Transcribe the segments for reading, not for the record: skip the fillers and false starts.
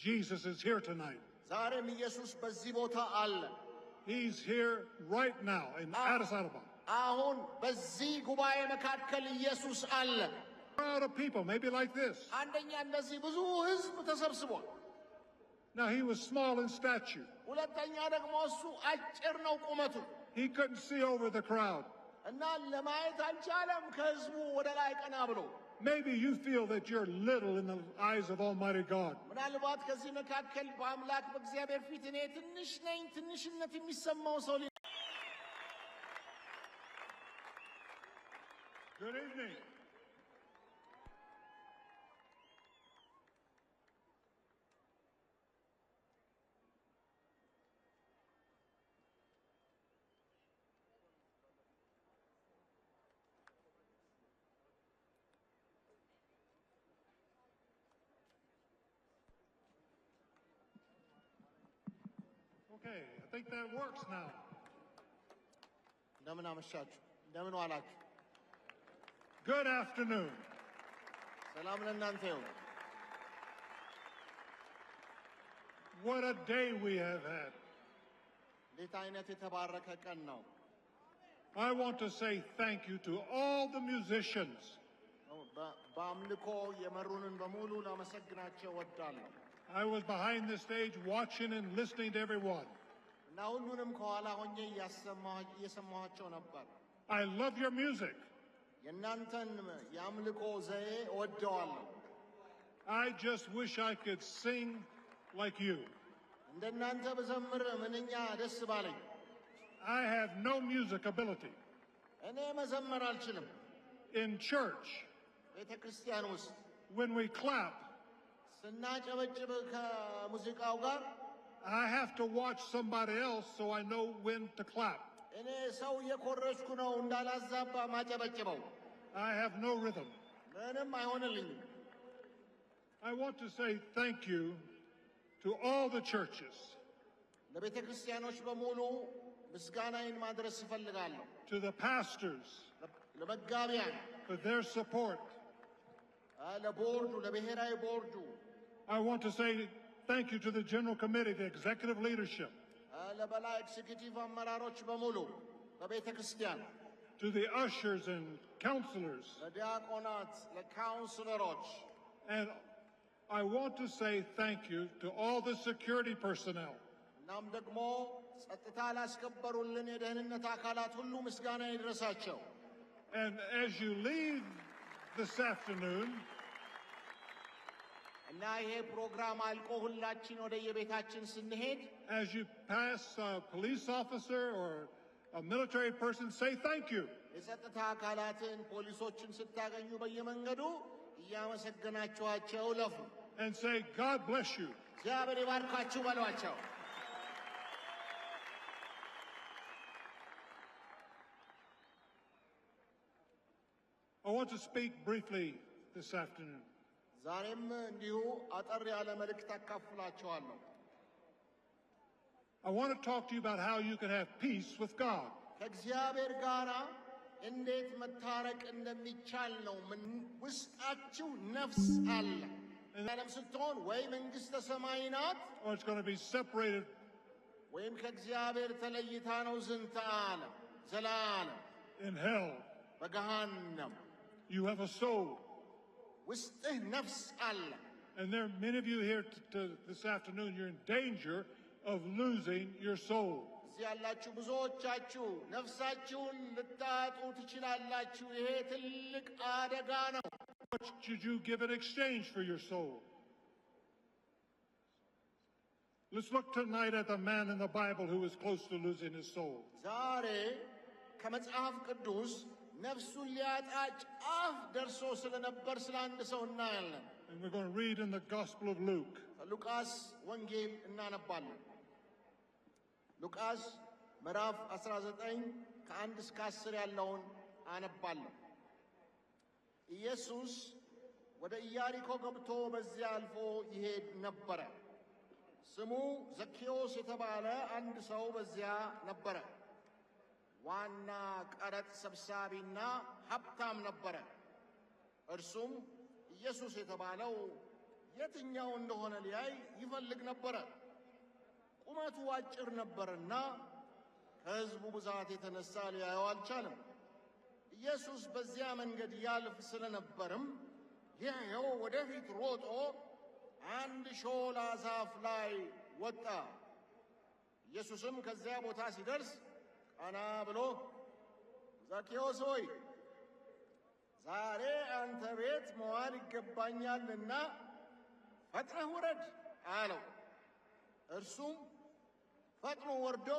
Jesus is here tonight. ዛሬም ኢየሱስ በዚህ ቦታ አለ። He's here right now in Addis Ababa. አሁን በዚህ ጉባኤ መካከል ኢየሱስ አለ። Crowd of people, maybe like this. አንደኛ እንደዚህ ብዙ ሕዝብ ተሰብስቧል። Now he was small in stature. ሁለተኛ ደግሞ እሱ አጭር ነው ቁመቱ። He couldn't see over the crowd. እና ለማየት አልቻለም ከሕዝቡ ወደ ላይ ቀና ብሎ። Maybe you feel that you're little in the eyes of Almighty God. ምናልባት ከዚህ መካከል በአምላክ በእግዚአብሔር ፊት እኔ ትንሽ ነኝ ትንሽነት የሚሰማው ሰው Good evening. Okay, I think that works now. እንደምን አመሻችሁ እንደምን ዋላችሁ Good afternoon. ሰላም ለእናንተ ይሁን What a day we have had. እንዴት አይነት የተባረከ ቀን ነው I want to say thank you to all the musicians. በአምልኮ የመሩንን በሙሉ ላመሰግናቸው ወዳለሁ I was behind the stage watching and listening to everyone. እና ሁሉንም ከኋላ ሆኜ እየሰማኋቸው ነበር I love your music. የእናንተን የአምልኮ ዘዬ እወደዋለሁ I just wish I could sing like you. እንደናንተ በዘምር ምንኛ ደስ ባለኝ I have no music ability. እኔ መዘመር አልችልም In church, ቤተክርስቲያን ውስጥ when we clap, ስናጨበጭብ ከሙዚቃው ጋር I have to watch somebody else so I know when to clap. እኔ ሰው እየኮረጅኩ ነው እንዳላዛባ ማጨበጭበው I have no rhythm. ምንም አይሆንልኝም I want to say thank you to all the churches, ለቤተ ክርስቲያኖች በሙሉ ምስጋናዬን ማድረስ እፈልጋለሁ to the pastors ለመጋቢያን for their support. ለቦርዱ ለብሔራዊ ቦርዱ I want to say thank you to the General Committee, the executive leadership, ለበላይ ኤክዚኪዩቲቭ አመራሮች በሙሉ በቤተ ክርስቲያን to the ushers and counselors. ለዲያቆናት ለካውንስለሮች And I want to say thank you to all the security personnel. እናም ደግሞ ጸጥታ ላስከበሩልን የደህንነት አካላት ሁሉ ምስጋና ይድረሳቸው And as you leave this afternoon, እና ይሄ ፕሮግራም አልቆ ሁላችን ወደ የቤታችን ስንሄድ as you pass a police officer or a military person, say thank you. የጸጥታ አካላትን ፖሊሶችን ስታገኙ በየመንገዱ እያመሰገናችኋቸው ለፉ And say, God bless you. እግዚአብሔር ይባርካችሁ በሏቸው I want to speak briefly this afternoon. ዛሬም እንዲሁ አጠር ያለ መልእክት አካፍላችኋለሁ I want to talk to you about how you can have peace with God. ከእግዚአብሔር ጋር እንዴት መታረቅ እንደሚቻል ነው ውስጣችሁ ነፍስ አለ ዓለም ስትሆን ወይ መንግሥተ ሰማይ ናት Or it's going to be separated. ወይም ከእግዚአብሔር ተለይታ ነው ዝንተ ዓለም ዘላለም In hell. በገሃነም You have a soul. ውስጥህ ነፍስ አለ And there are many of you here this afternoon, you're in danger of losing your soul. እዚህ ያላችሁ ብዙዎቻችሁ ነፍሳችሁን ልታጡ ትችላላችሁ ይሄ ትልቅ አደጋ ነው What should you give in exchange for your soul? Let's look tonight at the man in the Bible who was close to losing his soul. ዛሬ ከመጽሐፍ ቅዱስ ነፍሱን ሊያጣ ጫፍ ደርሶ ስለነበር ስለ አንድ ሰው እናያለን And we're going to read in the Gospel of Luke. ሉቃስ ወንጌል እናነባለን ሉቃስ ምዕራፍ 19 ከ1 እስከ 10 ያለውን አነባለሁ ኢየሱስ ወደ ኢያሪኮ ገብቶ በዚያ አልፎ ይሄድ ነበረ ስሙ ዘኬዎስ የተባለ አንድ ሰው በዚያ ነበረ ዋና ቀረጥ ሰብሳቢና ሀብታም ነበረ እርሱም ኢየሱስ የተባለው የትኛው እንደሆነ ሊያይ ይፈልግ ነበር። ቁመቱ አጭር ነበርና ከሕዝቡ ብዛት የተነሳ ሊያየው አልቻለም። ኢየሱስ በዚያ መንገድ ያልፍ ስለነበርም ሊያየው ወደፊት ሮጦ አንድ ሾላ ዛፍ ላይ ወጣ። ኢየሱስም ከዚያ ቦታ ሲደርስ ቀና ብሎ ዘኬዎስ ሆይ ዛሬ አንተ ቤት መዋል ይገባኛልና ፈጥነህ ውረድ አለው። እርሱም ፈጥኖ ወርዶ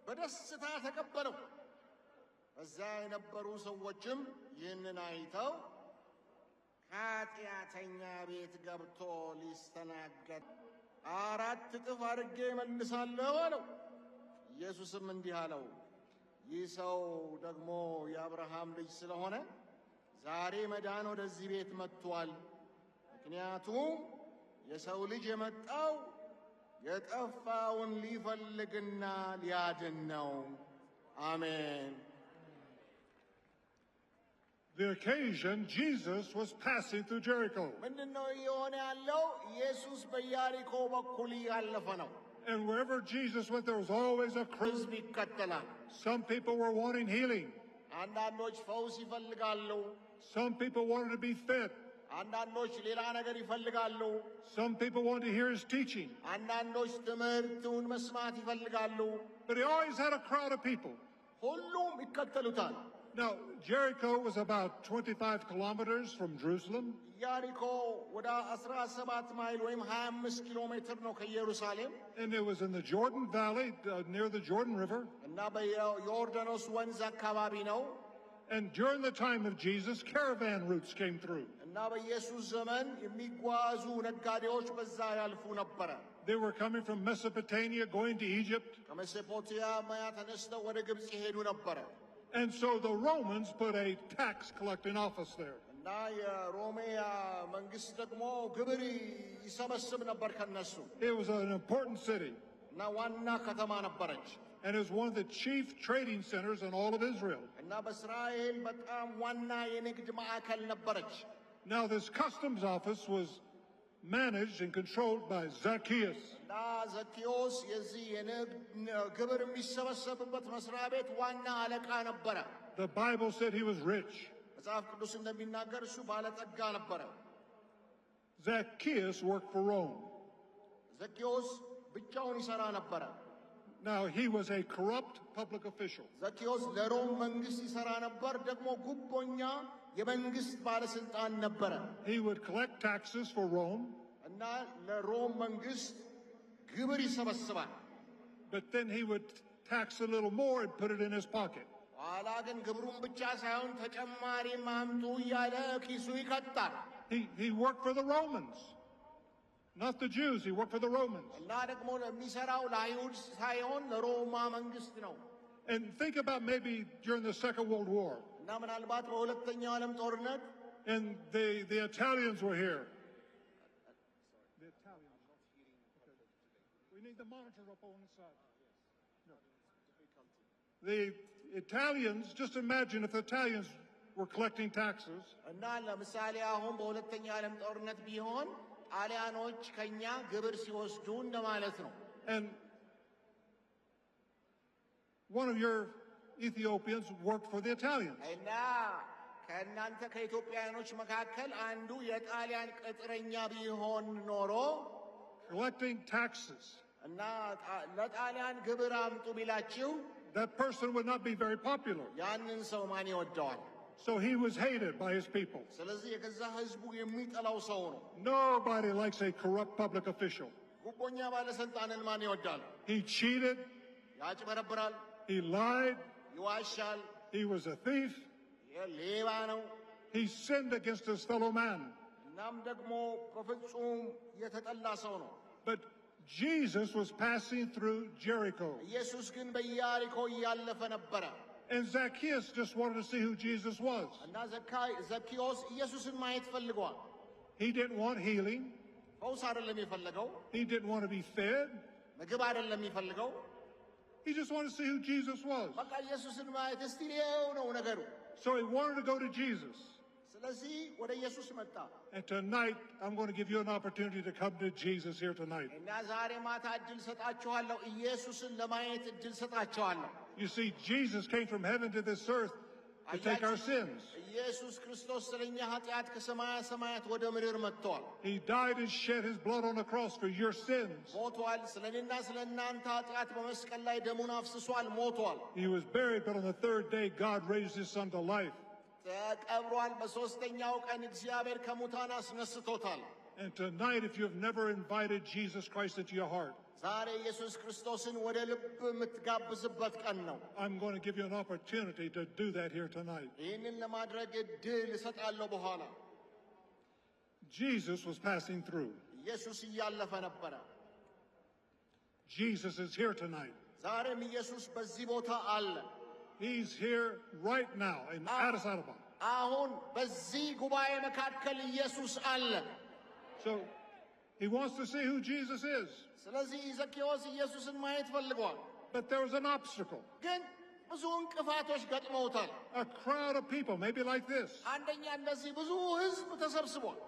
በደስታ ተቀበለው። በዚያ የነበሩ ሰዎችም ይህንን አይተው ከኃጢአተኛ ቤት ገብቶ ሊስተናገድ 4 እጥፍ አድርጌ እመልሳለሁ አለው። ኢየሱስም እንዲህ አለው፣ ይህ ሰው ደግሞ የአብርሃም ልጅ ስለሆነ ዛሬ መዳን ወደዚህ ቤት መጥቷል። ምክንያቱም የሰው ልጅ የመጣው የጠፋውን ሊፈልግና ሊያድን ነው። አሜን። The occasion, Jesus was passing through Jericho. ምንድነው የሆነ ያለው? ኢየሱስ በኢያሪኮ በኩል ያለፈ ነው። And wherever Jesus went, there was always a crowd. ሕዝብ ይከተላል። Some people were wanting healing. አንዳንዶች ፈውስ ይፈልጋሉ። Some people wanted to be fed. አንዳንዶች ሌላ ነገር ይፈልጋሉ። Some people wanted to hear his teaching. አንዳንዶች ትምህርቱን መስማት ይፈልጋሉ። But he always had a crowd of people. ሁሉም ይከተሉታል። Now, Jericho was about 25 kilometers from Jerusalem. ኢያሪኮ ወደ 17 ማይል ወይም 25 ኪሎ ሜትር ነው ከኢየሩሳሌም። And it was in the Jordan Valley, near the Jordan River. እና በዮርዳኖስ ወንዝ አካባቢ ነው። And during the time of Jesus, caravan routes came through. እና በኢየሱስ ዘመን የሚጓዙ ነጋዴዎች በዛ ያልፉ ነበረ። They were coming from Mesopotamia, going to Egypt. ከሜሶፖታሚያ ተነስተው ወደ ግብጽ ይሄዱ ነበረ። And so the Romans put a tax collecting office there. እና የሮሜያ መንግስት ደግሞ ግብር ይሰበስብ ነበር ከነሱ። It was an important city. እና ዋና ከተማ ነበረች። And it was one of the chief trading centers in all of Israel. እና በእስራኤል በጣም ዋና የንግድ ማዕከል ነበረች። Now this customs office was managed and controlled by Zacchaeus. እና ዘኬዎስ የዚህ የንግድ ግብር የሚሰበሰብበት መስሪያ ቤት ዋና አለቃ ነበረ። The Bible said he was rich. መጽሐፍ ቅዱስ እንደሚናገር እሱ ባለጠጋ ነበረ። Zacchaeus worked for Rome. ዘኬዎስ ብቻውን ይሰራ ነበረ። Now he was a corrupt public official. ዘኬዎስ ለሮም መንግስት ይሰራ ነበር፣ ደግሞ ጉቦኛ የመንግስት ባለስልጣን ነበረ። He would collect taxes for Rome. እና ለሮም መንግስት ግብር ይሰበስባል። But then he would tax a little more and put it in his pocket. ኋላ ግን ግብሩን ብቻ ሳይሆን ተጨማሪ ማምጡ እያለ ኪሱ ይከታል። He worked for the Romans, not the Jews. He worked for the Romans. እና ደግሞ የሚሰራው ለአይሁድ ሳይሆን ለሮማ መንግስት ነው። And think about maybe during the Second World War. እና ምናልባት በሁለተኛው ዓለም ጦርነት And the Italians were here. The Italians. We need the monitor up on the side. No. The Italians, just imagine if the Italians were collecting taxes. እና ለምሳሌ አሁን በሁለተኛው ዓለም ጦርነት ቢሆን ጣሊያኖች ከኛ ግብር ሲወስዱ እንደማለት ነው። And one of your Ethiopians worked for the Italians. እና ከእናንተ ከኢትዮጵያውያኖች መካከል አንዱ የጣሊያን ቅጥረኛ ቢሆን ኖሮ Collecting taxes. እና ለጣሊያን ግብር አምጡ ቢላችሁ That person would not be very popular. ያንን ሰው ማን ይወደዋል? So he was hated by his people. ስለዚህ የገዛ ህዝቡ የሚጠላው ሰው ነው። Nobody likes a corrupt public official. ጉቦኛ ባለስልጣንን ማን ይወዳል? He cheated. ያጭበረብራል፣ He lied. ይዋሻል፣ He was a thief. ሌባ ነው። He sinned against his fellow man. እናም ደግሞ በፍጹም የተጠላ ሰው ነው። But Jesus was passing through Jericho. ኢየሱስ ግን በኢያሪኮ እያለፈ ነበረ። And Zacchaeus just wanted to see who Jesus was. እና ዘኬዎስ ኢየሱስን ማየት ፈልጓል። He didn't want healing. ፈውስ አይደለም የፈለገው፣ He didn't want to be fed. ምግብ አይደለም የሚፈልገው። He just wanted to see who Jesus was. በቃ ኢየሱስን ማየት እስቲ ሊየው ነው ነገሩ። So he wanted to go to Jesus. ስለዚህ ወደ ኢየሱስ መጣ። And tonight, I'm going to give you an opportunity to come to Jesus here tonight. እና ዛሬ ማታ እድል ሰጣችኋለሁ፣ ኢየሱስን ለማየት እድል ሰጣችኋለሁ። You see, Jesus came from heaven to this earth to take our sins. ኢየሱስ ክርስቶስ ስለኛ ኃጢአት ከሰማያ ሰማያት ወደ ምድር መጥቷል። He died and shed his blood on the cross for your sins. ሞቷል፣ ስለኔና ስለናንተ ኃጢአት በመስቀል ላይ ደሙን አፍስሷል፣ ሞቷል። He was buried, but on the third day, God raised his son to life. ተቀብሯል፣ በሶስተኛው ቀን እግዚአብሔር ከሙታን አስነስቶታል። And tonight, if you have never invited Jesus Christ into your heart, ዛሬ ኢየሱስ ክርስቶስን ወደ ልብ የምትጋብዝበት ቀን ነው። I'm going to give you an opportunity to do that here tonight. ይህንን ለማድረግ እድል እሰጣለሁ በኋላ። Jesus was passing through. ኢየሱስ እያለፈ ነበረ። Jesus is here tonight. ዛሬም ኢየሱስ በዚህ ቦታ አለ። He's here right now in Addis Ababa. አሁን በዚህ ጉባኤ መካከል ኢየሱስ አለ። So he wants to see who Jesus is. ስለዚህ ዘኬዎስ ኢየሱስን ማየት ፈልጓል። But there was an obstacle. ግን ብዙ እንቅፋቶች ገጥመውታል። A crowd of people, maybe like this. አንደኛ እንደዚህ ብዙ ሕዝብ ተሰብስቧል።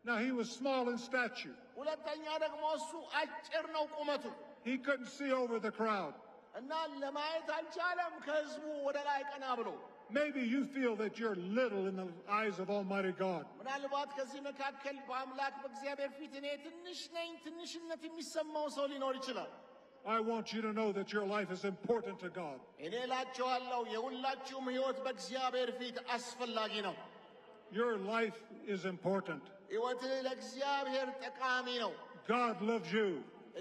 Now he was small in stature. ሁለተኛ ደግሞ እሱ አጭር ነው ቁመቱ። He couldn't see over the crowd. እና ለማየት አልቻለም ከሕዝቡ ወደ ላይ ቀና ብሎ። Maybe you feel that you're little in the eyes of Almighty God. ምናልባት ከዚህ መካከል በአምላክ በእግዚአብሔር ፊት እኔ ትንሽ ነኝ፣ ትንሽነት የሚሰማው ሰው ሊኖር ይችላል። I want you to know that your life is important to God. እኔ እላችኋለሁ የሁላችሁም ሕይወት በእግዚአብሔር ፊት አስፈላጊ ነው። Your life is important. ሕይወትህ ለእግዚአብሔር ጠቃሚ ነው። God loves you.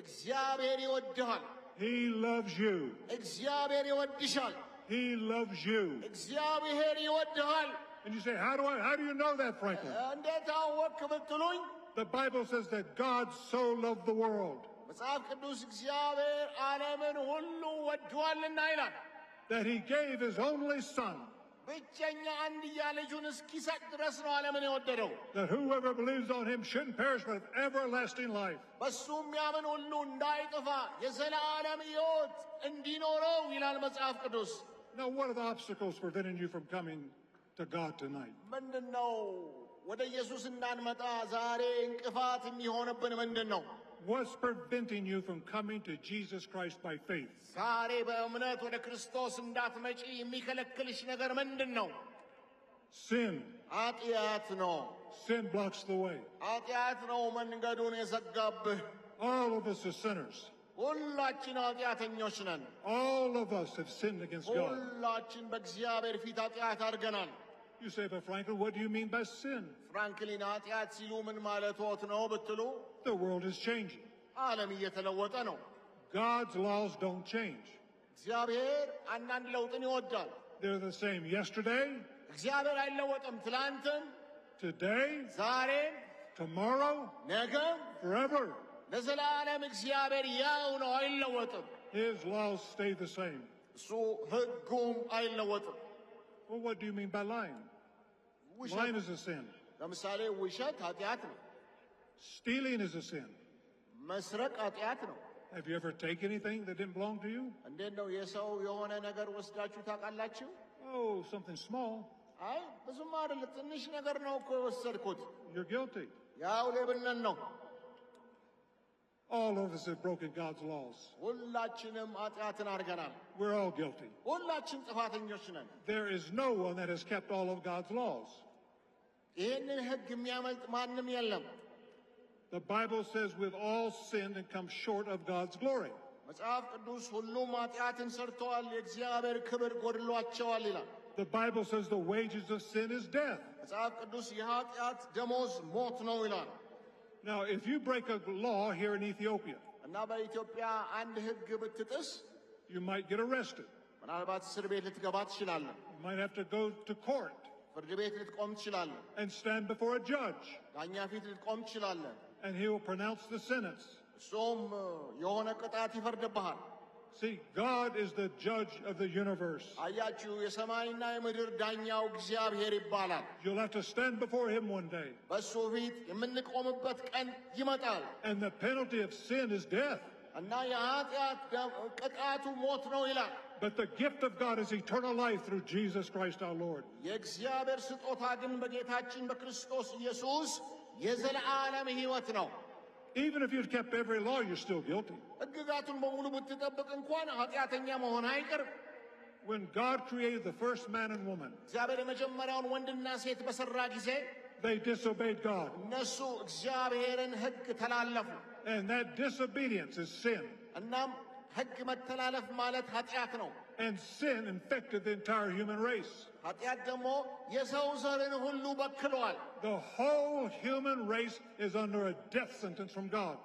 እግዚአብሔር ይወድሃል። He loves you. እግዚአብሔር ይወድሻል። He loves you. እግዚአብሔር ይወድሃል። And you say, how do you know that, Franklin? እንዴት አወቅክ ብትሉኝ The Bible says that God so loved the world መጽሐፍ ቅዱስ እግዚአብሔር ዓለምን ሁሉ ወዷልና ይላል። that he gave his only son, ብቸኛ አንድያ ልጁን እስኪሰጥ ድረስ ነው ዓለምን የወደደው። that whoever believes on him shouldn't perish but have everlasting life. በሱ የሚያምን ሁሉ እንዳይጠፋ የዘላለም ሕይወት እንዲኖረው ይላል መጽሐፍ ቅዱስ። Now, what are the obstacles preventing you from coming to God tonight? ምንድነው ወደ ኢየሱስ እንዳንመጣ ዛሬ እንቅፋት የሚሆንብን ምንድነው? What's preventing you from coming to Jesus Christ by faith? ዛሬ በእምነት ወደ ክርስቶስ እንዳትመጪ የሚከለክልሽ ነገር ምንድነው? Sin. ኃጢአት ነው። Sin blocks the way. ኃጢአት ነው መንገዱን የዘጋብህ። All of us are sinners. ሁላችን ኃጢአተኞች ነን። All of us have sinned against God. ሁላችን በእግዚአብሔር ፊት ኃጢአት አድርገናል። You say, but Franklin, what do you mean by sin? ፍራንክሊን ኃጢአት ሲሉ ምን ማለትዎት ነው ብትሉ The world is changing. ዓለም እየተለወጠ ነው። God's laws don't change. እግዚአብሔር አንዳንድ ለውጥን ይወዳል። They're the same yesterday, እግዚአብሔር አይለወጥም። ትላንትም፣ today, ዛሬም፣ tomorrow, ነገም forever. ለዘላለም እግዚአብሔር ያው ነው፣ አይለወጥም። His laws stay the same. እሱ ሕጉም አይለወጥም። Well, what do you mean by lying? Lying is a sin. ለምሳሌ ውሸት ኃጢአት ነው። Stealing is a sin. መስረቅ ኃጢአት ነው። Have you ever taken anything that didn't belong to you? እንዴት ነው የሰው የሆነ ነገር ወስዳችሁ ታውቃላችሁ? Oh, something small. አይ ብዙም አይደል፣ ትንሽ ነገር ነው እኮ የወሰድኩት። You're guilty. ያው ሌብነት ነው። All of us have broken God's laws. ሁላችንም ኃጢአትን አድርገናል። We're all guilty. ሁላችን ጥፋተኞች ነን። There is no one that has kept all of God's laws. ይህንን ሕግ የሚያመልጥ ማንም የለም። The Bible says we've all sinned and come short of God's glory. መጽሐፍ ቅዱስ ሁሉም ኃጢአትን ሰርተዋል፣ የእግዚአብሔር ክብር ጎድሏቸዋል ይላል። The Bible says the wages of sin is death. መጽሐፍ ቅዱስ የኃጢአት ደሞዝ ሞት ነው ይላል። Now, if you break a law here in Ethiopia, እና በኢትዮጵያ አንድ ሕግ ብትጥስ you might get arrested. ምናልባት እስር ቤት ልትገባ ትችላለህ። You might have to go to court ፍርድ ቤት ልትቆም ትችላለህ። and stand before a judge, ዳኛ ፊት ልትቆም ትችላለህ። and he will pronounce the sentence. እሱም የሆነ ቅጣት ይፈርድብሃል። See, God is the judge of the universe. አያችሁ፣ የሰማይና የምድር ዳኛው እግዚአብሔር ይባላል። You'll have to stand before him one day. በእሱ ፊት የምንቆምበት ቀን ይመጣል። And the penalty of sin is death. But the gift of God is eternal life through Jesus Christ our Lord. Even if you've kept every law, you're still guilty. When God created the first man and woman, they disobeyed God. And that disobedience is sin. And sin infected the entire human race. The whole human race is under a death sentence from God.